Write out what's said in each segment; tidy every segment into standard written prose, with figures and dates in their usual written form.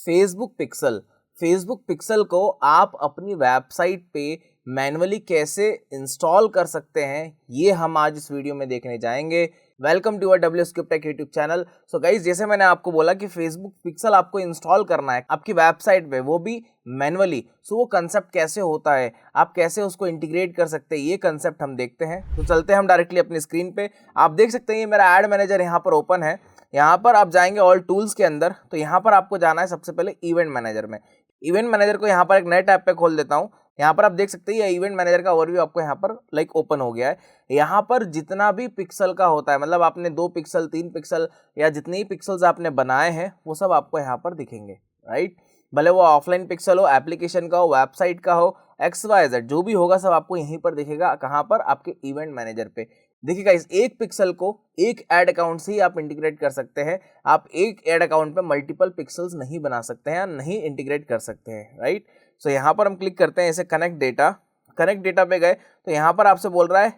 Facebook pixel. Facebook pixel को आप अपनी वेबसाइट पे मैन्युअली कैसे इंस्टॉल कर सकते हैं, ये हम आज इस वीडियो में देखने जाएंगे। Welcome to our WSCube Tech YouTube channel. So guys, जैसे मैंने आपको बोला कि फेसबुक पिक्सल आपको इंस्टॉल करना है आपकी वेबसाइट पे, वो भी मैन्युअली। सो वो कंसेप्ट कैसे होता है, आप कैसे उसको इंटीग्रेट कर सकते हैं, ये कंसेप्ट हम देखते हैं। तो चलते हैं हम डायरेक्टली अपनी स्क्रीन पे। आप देख सकते हैं ये मेरा एड मैनेजर यहाँ पर ओपन है। यहाँ पर आप जाएंगे ऑल टूल्स के अंदर, तो यहाँ पर आपको जाना है सबसे पहले इवेंट मैनेजर में। इवेंट मैनेजर को यहाँ पर एक नए टैब पे खोल देता हूँ। यहाँ पर आप देख सकते हैं ये इवेंट मैनेजर का ओवरव्यू आपको यहाँ पर ओपन हो गया है। यहाँ पर जितना भी पिक्सल का होता है, मतलब आपने 2 पिक्सल 3 पिक्सल या जितने ही पिक्सल्स आपने बनाए हैं वो सब आपको यहाँ पर दिखेंगे, राइट। भले वो ऑफलाइन पिक्सल हो, एप्लीकेशन का हो, वेबसाइट का हो, XYZ जो भी होगा सब आपको यहीं पर दिखेगा। कहाँ पर? आपके इवेंट मैनेजर पे। देखिएगा, इस एक पिक्सल को एक एड अकाउंट से ही आप इंटीग्रेट कर सकते हैं। आप एक एड अकाउंट पे मल्टीपल पिक्सल्स नहीं बना सकते हैं या नहीं इंटीग्रेट कर सकते हैं, राइट। सो यहाँ पर हम क्लिक करते हैं ऐसे कनेक्ट डेटा पे गए तो यहाँ पर आपसे बोल रहा है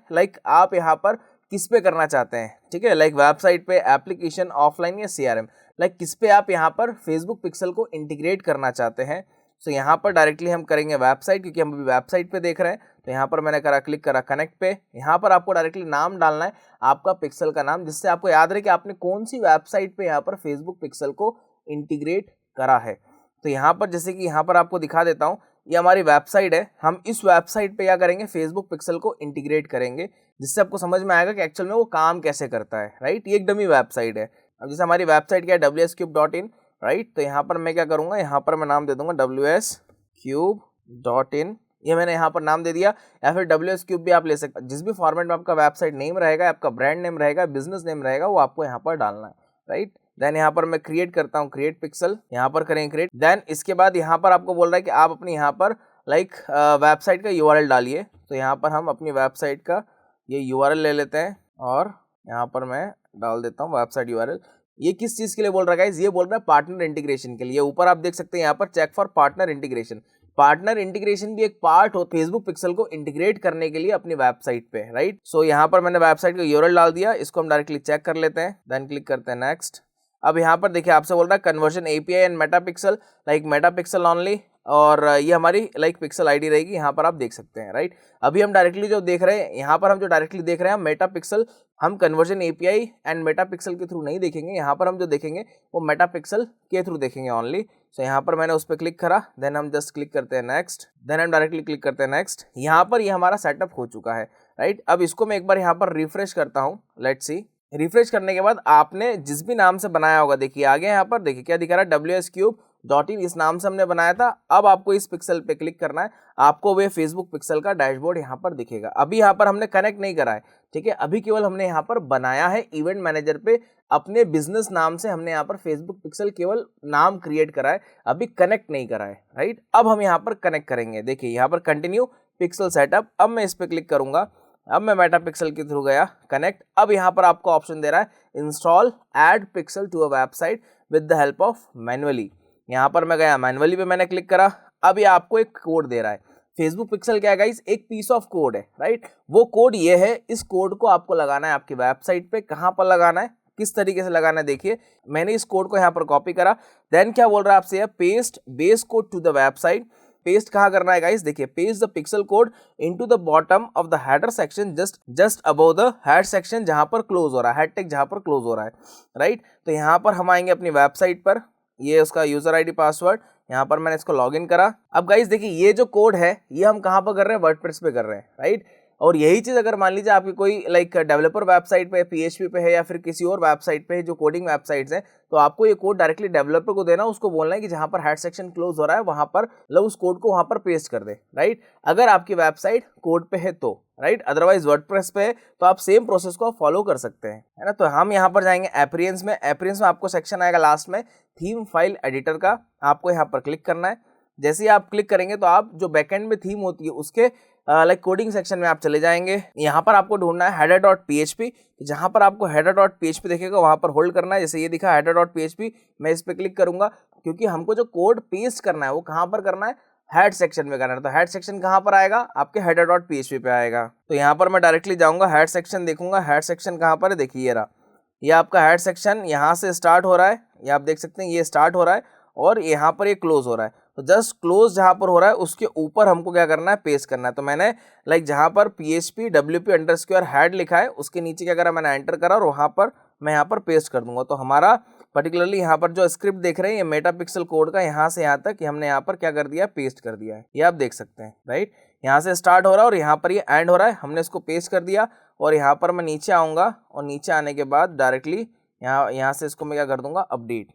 आप यहाँ पर किस पे करना चाहते हैं, ठीक है। वेबसाइट पे, एप्लीकेशन, ऑफलाइन या CRM, किस पे आप यहाँ पर फेसबुक पिक्सल को इंटीग्रेट करना चाहते हैं। सो यहाँ पर डायरेक्टली हम करेंगे वेबसाइट, क्योंकि हम अभी वेबसाइट पे देख रहे हैं। तो यहाँ पर मैंने क्लिक करा कनेक्ट पे। यहाँ पर आपको डायरेक्टली नाम डालना है, आपका पिक्सल का नाम, जिससे आपको याद रहे कि आपने कौन सी वेबसाइट पे यहाँ पर फेसबुक पिक्सल को इंटीग्रेट करा है। तो यहाँ पर जैसे कि यहाँ पर आपको दिखा देता हूँ, ये हमारी वेबसाइट है। हम इस वेबसाइट पे क्या करेंगे, फेसबुक पिक्सल को इंटीग्रेट करेंगे, जिससे आपको समझ में आएगा कि एक्चुअल में वो काम कैसे करता है, राइट। ये एक डमी वेबसाइट है। अब जैसे हमारी वेबसाइट क्या है, WSCube.in, राइट। तो यहाँ पर मैं क्या करूँगा, यहाँ पर मैं नाम दे दूंगा WSCube.in। ये मैंने यहाँ पर नाम दे दिया, या फिर WSCube भी आप ले सकते हैं। जिस भी फॉर्मेट में आपका वेबसाइट नेम रहेगा, आपका ब्रांड नेम रहेगा, बिजनेस नेम रहेगा, वो आपको यहाँ पर डालना है, राइट। देन यहाँ पर मैं क्रिएट करता हूँ, क्रिएट पिक्सल, यहाँ पर करेंगे क्रिएट। देन इसके बाद यहाँ पर आपको बोल रहा है कि आप अपनी यहाँ पर वेबसाइट का URL डालिए। तो यहाँ पर हम अपनी वेबसाइट का ये URL ले लेते हैं और यहाँ पर मैं डाल देता हूँ वेबसाइट URL। ये किस चीज़ के लिए बोल रहा है गाइस, ये बोल रहा है पार्टनर इंटीग्रेशन के लिए। ऊपर आप देख सकते हैं यहाँ पर check for partner integration. Partner integration भी एक पार्ट हो फेसबुक पिक्सल को इंटीग्रेट करने के लिए अपनी वेबसाइट पे, राइट। सो यहाँ पर मैंने वेबसाइट का URL डाल दिया, इसको हम डायरेक्टली चेक कर लेते हैं। देन क्लिक करते हैं नेक्स्ट। अब यहाँ पर देखिए आपसे बोल रहा है conversion API and Meta pixel, Meta pixel only, और ये हमारी पिक्सल ID रहेगी। यहाँ पर आप देख सकते हैं, राइट। अभी हम डायरेक्टली जो देख रहे हैं, यहाँ पर हम जो डायरेक्टली देख रहे हैं मेटा पिक्सल, हम conversion API and Meta pixel के थ्रू नहीं देखेंगे। यहाँ पर हम जो देखेंगे वो मेटा पिक्सल के थ्रू देखेंगे ओनली। सो यहाँ पर मैंने उस पर क्लिक करा, देन हम जस्ट क्लिक करते हैं नेक्स्ट। देन हम डायरेक्टली क्लिक करते हैं नेक्स्ट। यहाँ पर ये हमारा सेटअप हो चुका है, राइट। अब इसको मैं एक बार यहाँ पर रिफ्रेश करता हूँ, लेट्स सी। रिफ्रेश करने के बाद आपने जिस भी नाम से बनाया होगा, देखिए आगे यहाँ पर देखिए क्या दिखा रहा है, WSCube.in, इस नाम से हमने बनाया था। अब आपको इस पिक्सल पे क्लिक करना है, आपको वे फेसबुक पिक्सल का डैशबोर्ड यहाँ पर दिखेगा। अभी यहाँ पर हमने कनेक्ट नहीं करा है, ठीक है। अभी केवल हमने यहाँ पर बनाया है इवेंट मैनेजर पे, अपने बिजनेस नाम से हमने यहाँ पर फेसबुक पिक्सल केवल नाम क्रिएट करा है, अभी कनेक्ट नहीं करा है, राइट। अब हम यहाँ पर कनेक्ट करेंगे। देखिए यहाँ पर कंटिन्यू पिक्सल सेटअप। अब मैं इस पर क्लिक करूंगा, अब मैं मेटा पिक्सल के थ्रू गया कनेक्ट। अब यहाँ पर आपको ऑप्शन दे रहा है install add pixel to a website with the help of manually. यहाँ पर मैं गया, मैन्युअली पे मैंने क्लिक करा। अब ये आपको एक कोड दे रहा है। फेसबुक पिक्सल क्या है गाइस, एक पीस ऑफ कोड है, राइट। वो कोड ये है, इस कोड को आपको लगाना है आपकी वेबसाइट पे। कहाँ पर लगाना है, किस तरीके से लगाना है, देखिए मैंने इस कोड को यहाँ पर कॉपी करा। देन क्या बोल रहा है आपसे, paste base code to the website. Paste कहाँ करना है गाइस, देखिए paste the pixel code into the bottom of the header section, just above the head section, जहां पर क्लोज हो रहा है, हेड टैग जहां पर क्लोज हो रहा है, राइट। तो यहाँ पर हम आएंगे अपनी वेबसाइट पर, ये उसका यूजर ID पासवर्ड, यहाँ पर मैंने इसको लॉगिन करा। अब गाइस देखिए ये जो कोड है ये हम कहाँ पर कर रहे हैं, वर्डप्रेस पे कर रहे हैं, राइट। और यही चीज़ अगर मान लीजिए आपकी कोई डेवलपर वेबसाइट पे PHP पे है या फिर किसी और वेबसाइट पे है जो कोडिंग वेबसाइट्स हैं, तो आपको ये कोड डायरेक्टली डेवलपर को देना, उसको बोलना है कि जहाँ पर हेड सेक्शन क्लोज हो रहा है वहाँ पर उस कोड को वहाँ पर पेस्ट कर दे, राइट। अगर आपकी वेबसाइट कोड पे है तो, राइट। अदरवाइज वर्डप्रेस पे है तो आप सेम प्रोसेस को फॉलो कर सकते हैं, है ना। तो हम यहाँ पर जाएंगे एपरियंस में। एपरियंस में आपको सेक्शन आएगा लास्ट में थीम फाइल एडिटर का, आपको यहाँ पर क्लिक करना है। जैसे ही आप क्लिक करेंगे तो आप जो बैकएंड में थीम होती है उसके कोडिंग सेक्शन में आप चले जाएंगे। यहाँ पर आपको ढूंढना है header.php। जहाँ पर आपको header.php दिखेगा वहाँ पर होल्ड करना है। जैसे ये दिखा header.php, मैं इस पर क्लिक करूंगा, क्योंकि हमको जो कोड पेस्ट करना है वो कहाँ पर करना है, हेड सेक्शन में करना है। तो हेड सेक्शन कहाँ पर आएगा, आपके header.php पे आएगा। तो यहाँ पर मैं डायरेक्टली जाऊँगा, हेड सेक्शन देखूंगा, हेड सेक्शन कहाँ पर है, देखिए ये रहा, ये आपका हेड सेक्शन यहाँ से स्टार्ट हो रहा है, ये आप देख सकते हैं ये स्टार्ट हो रहा है और यहाँ पर ये क्लोज हो रहा है, तो जस्ट क्लोज जहाँ पर हो रहा है उसके ऊपर हमको क्या करना है, पेस्ट करना है। तो मैंने लाइक जहाँ पर PHP WP_ हेड लिखा है उसके नीचे क्या करा, मैंने एंटर करा और वहाँ पर मैं यहाँ पर पेस्ट कर दूंगा। तो हमारा पर्टिकुलरली यहाँ पर जो स्क्रिप्ट देख रहे हैं ये मेटापिक्सल कोड का यहाँ से यहाँ तक कि हमने यहाँ पर क्या कर दिया, पेस्ट कर दिया है। ये आप देख सकते हैं, राइट। यहाँ से स्टार्ट हो रहा है और यहाँ पर ये एंड हो रहा है, हमने इसको पेस्ट कर दिया। और यहाँ पर मैं नीचे आऊँगा और नीचे आने के बाद डायरेक्टली यहाँ से इसको मैं क्या कर दूंगा, अपडेट,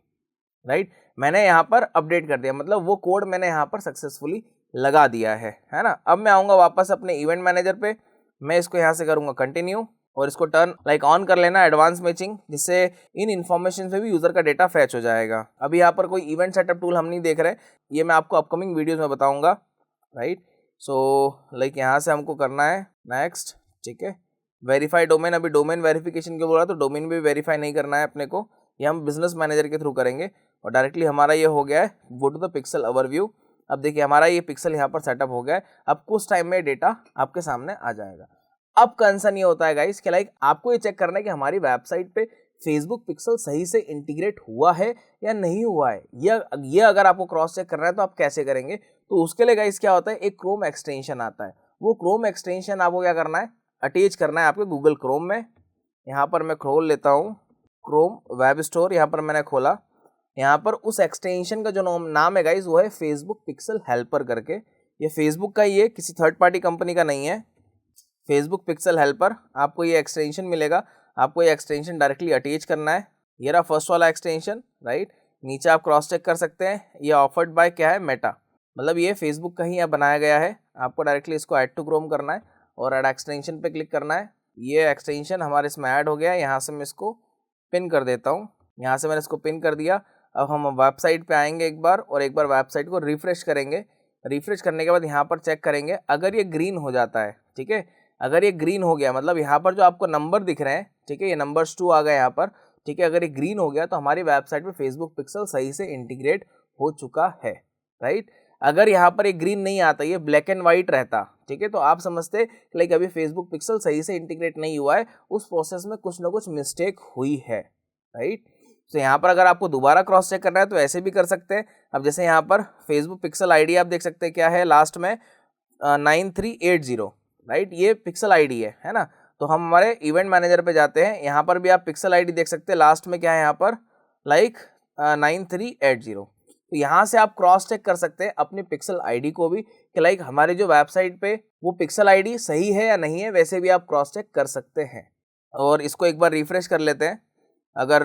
राइट। मैंने यहाँ पर अपडेट कर दिया, मतलब वो कोड मैंने यहाँ पर सक्सेसफुली लगा दिया है ना। अब मैं आऊँगा वापस अपने इवेंट मैनेजर पे, मैं इसको यहाँ से करूँगा कंटिन्यू और इसको टर्न लाइक ऑन कर लेना एडवांस मैचिंग, जिससे इन इन्फॉर्मेशन से भी यूज़र का डेटा फैच हो जाएगा। अभी यहाँ पर कोई इवेंट सेटअप टूल हम नहीं देख रहे, ये मैं आपको अपकमिंग वीडियोज़ में बताऊँगा, राइट। सो लाइक यहाँ से हमको करना है नेक्स्ट, ठीक है। वेरीफाई डोमेन, अभी डोमेन वेरिफिकेशन के बोला तो डोमेन भी वेरीफाई नहीं करना है अपने को, ये हम बिजनेस मैनेजर के थ्रू करेंगे। और डायरेक्टली हमारा ये हो गया है go to the pixel overview. अब देखिए हमारा ये पिक्सल यहाँ पर सेटअप हो गया है। अब कुछ टाइम में डेटा आपके सामने आ जाएगा। अब कंसर्न ये होता है गाइस कि लाइक आपको ये चेक करना है कि हमारी वेबसाइट पे फेसबुक पिक्सल सही से इंटीग्रेट हुआ है या नहीं हुआ है। ये अगर आपको क्रॉस चेक करना है तो आप कैसे करेंगे, तो उसके लिए गाइस क्या होता है, एक क्रोम एक्सटेंशन आता है। वो क्रोम एक्सटेंशन आपको क्या करना है, अटैच करना है आपके गूगल क्रोम में। यहाँ पर मैं खोल लेता हूँ क्रोम वेब स्टोर, यहाँ पर मैंने खोला। यहाँ पर उस एक्सटेंशन का जो नाम है गाइस वो है फेसबुक पिक्सल हेल्पर करके। ये फेसबुक का ही है, किसी थर्ड पार्टी कंपनी का नहीं है। फेसबुक पिक्सल हेल्पर, आपको ये एक्सटेंशन मिलेगा, आपको ये एक्सटेंशन डायरेक्टली अटैच करना है। ये रहा फर्स्ट वाला एक्सटेंशन, राइट। नीचे आप क्रॉस चेक कर सकते हैं, ये ऑफर्ड बाय क्या है, मेटा, मतलब ये फेसबुक का ही यहाँ बनाया गया है। आपको डायरेक्टली इसको ऐड टू क्रोम करना है और ऐड एक्सटेंशन पे क्लिक करना है। ये एक्सटेंशन हमारे इसमें ऐड हो गया है। यहाँ से मैं इसको पिन कर देता हूँ, यहाँ से मैंने इसको पिन कर दिया। अब हम वेबसाइट पे आएंगे एक बार और एक बार वेबसाइट को रिफ्रेश करेंगे। रिफ्रेश करने के बाद यहाँ पर चेक करेंगे, अगर ये ग्रीन हो जाता है, ठीक है, अगर ये ग्रीन हो गया मतलब यहाँ पर जो आपको नंबर दिख रहे हैं, ठीक है, ये नंबर्स 2 आ गए यहाँ पर, ठीक है, अगर ये ग्रीन हो गया तो हमारी वेबसाइट पे फेसबुक पिक्सल सही से इंटीग्रेट हो चुका है, राइट। अगर यहाँ पर ये ग्रीन नहीं आता, ये ब्लैक एंड व्हाइट रहता, ठीक है, तो आप समझते लाइक अभी फेसबुक पिक्सल सही से इंटीग्रेट नहीं हुआ है, उस प्रोसेस में कुछ ना कुछ मिस्टेक हुई है, राइट। तो यहाँ पर अगर आपको दोबारा क्रॉस चेक करना है तो ऐसे भी कर सकते हैं। अब जैसे यहाँ पर फेसबुक पिक्सल आईडी आप देख सकते हैं क्या है, लास्ट में 9380, राइट, ये पिक्सल आईडी है ना। तो हम हमारे इवेंट मैनेजर पे जाते हैं, यहाँ पर भी आप पिक्सल आईडी देख सकते हैं, लास्ट में क्या है यहाँ पर लाइक 9380। तो यहाँ से आप क्रॉस चेक कर सकते हैं अपनी पिक्सल आईडी को भी कि लाइक हमारी जो वेबसाइट पे वो पिक्सल आईडी सही है या नहीं है, वैसे भी आप क्रॉस चेक कर सकते हैं। और इसको एक बार रिफ्रेश कर लेते हैं, अगर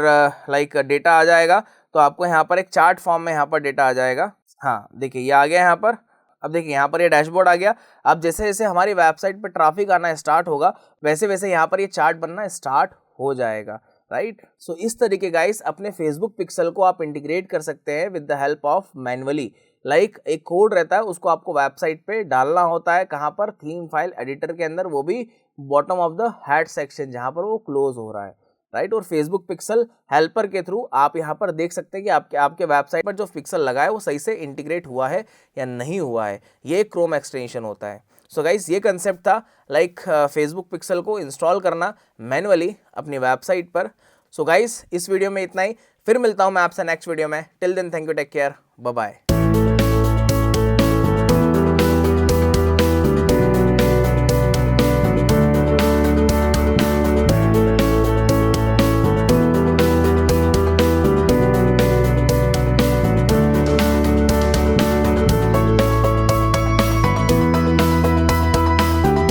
लाइक डेटा आ जाएगा तो आपको यहाँ पर एक चार्ट फॉर्म में यहाँ पर डेटा आ जाएगा। हाँ देखिए ये आ गया यहाँ पर। अब देखिए यहाँ पर ये डैशबोर्ड आ गया। अब जैसे जैसे हमारी वेबसाइट पर ट्रैफिक आना स्टार्ट होगा वैसे वैसे यहाँ पर ये चार्ट बनना स्टार्ट हो जाएगा, राइट। सो इस तरीके गाइस अपने फेसबुक पिक्सल को आप इंटीग्रेट कर सकते हैं with the help of manually. Like एक कोड रहता है, उसको आपको वेबसाइट पे डालना होता है, कहाँ पर, थीम फाइल एडिटर के अंदर, वो भी bottom of the head section जहाँ पर वो क्लोज हो रहा है, राइट। और फेसबुक पिक्सल हेल्पर के थ्रू आप यहाँ पर देख सकते हैं कि आपके वेबसाइट पर जो पिक्सल लगा है वो सही से इंटीग्रेट हुआ है या नहीं हुआ है। ये क्रोम एक्सटेंशन होता है। सो गाइस ये कंसेप्ट था लाइक फेसबुक पिक्सल को इंस्टॉल करना मैनुअली अपनी वेबसाइट पर। सो गाइस इस वीडियो में इतना ही, फिर मिलता हूँ मैं आपसे नेक्स्ट वीडियो में। Till then thank you, take care, bye bye.